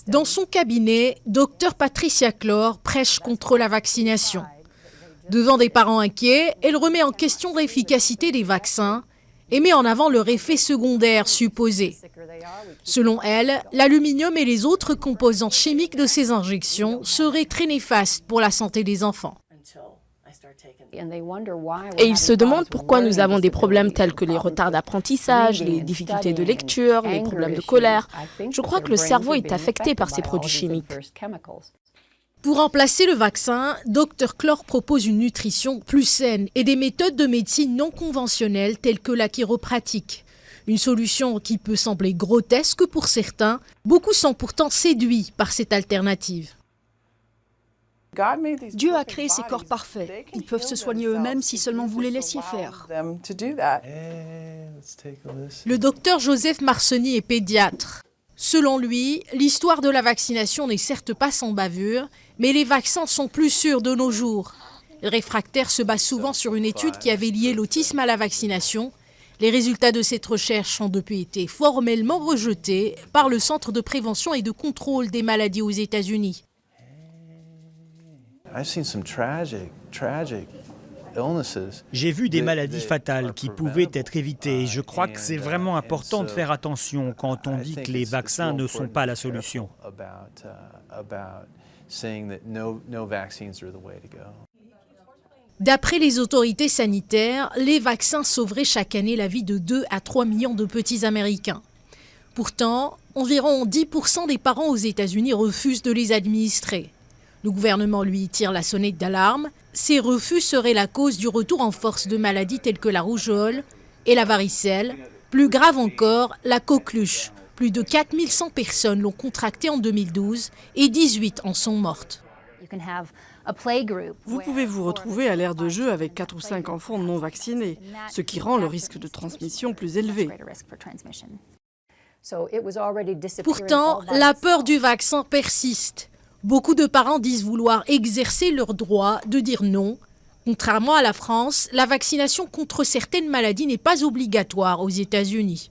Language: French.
Dans son cabinet, Dr Patricia Clore prêche contre la vaccination. Devant des parents inquiets, elle remet en question l'efficacité des vaccins et met en avant leur effet secondaire supposé. Selon elle, l'aluminium et les autres composants chimiques de ces injections seraient très néfastes pour la santé des enfants. Et ils se demandent pourquoi nous avons des problèmes tels que les retards d'apprentissage, les difficultés de lecture, les problèmes de colère. Je crois que le cerveau est affecté par ces produits chimiques. Pour remplacer le vaccin, Dr Clore propose une nutrition plus saine et des méthodes de médecine non conventionnelles telles que la chiropratique. Une solution qui peut sembler grotesque pour certains, beaucoup sont pourtant séduits par cette alternative. Dieu a créé ces corps parfaits. Ils peuvent se soigner eux-mêmes si seulement vous les laissiez faire. Le docteur Joseph Marsoni est pédiatre. Selon lui, l'histoire de la vaccination n'est certes pas sans bavure, mais les vaccins sont plus sûrs de nos jours. Le réfractaire se base souvent sur une étude qui avait lié l'autisme à la vaccination. Les résultats de cette recherche ont depuis été formellement rejetés par le Centre de prévention et de contrôle des maladies aux États-Unis. J'ai vu des maladies fatales qui pouvaient être évitées et je crois que c'est vraiment important de faire attention quand on dit que les vaccins ne sont pas la solution. D'après les autorités sanitaires, les vaccins sauveraient chaque année la vie de 2 à 3 millions de petits Américains. Pourtant, environ 10% des parents aux États-Unis refusent de les administrer. Le gouvernement, lui, tire la sonnette d'alarme. Ces refus seraient la cause du retour en force de maladies telles que la rougeole et la varicelle. Plus grave encore, la coqueluche. Plus de 4100 personnes l'ont contractée en 2012 et 18 en sont mortes. Vous pouvez vous retrouver à l'aire de jeu avec 4 ou 5 enfants non vaccinés, ce qui rend le risque de transmission plus élevé. Pourtant, la peur du vaccin persiste. Beaucoup de parents disent vouloir exercer leur droit de dire non. Contrairement à la France, la vaccination contre certaines maladies n'est pas obligatoire aux États-Unis.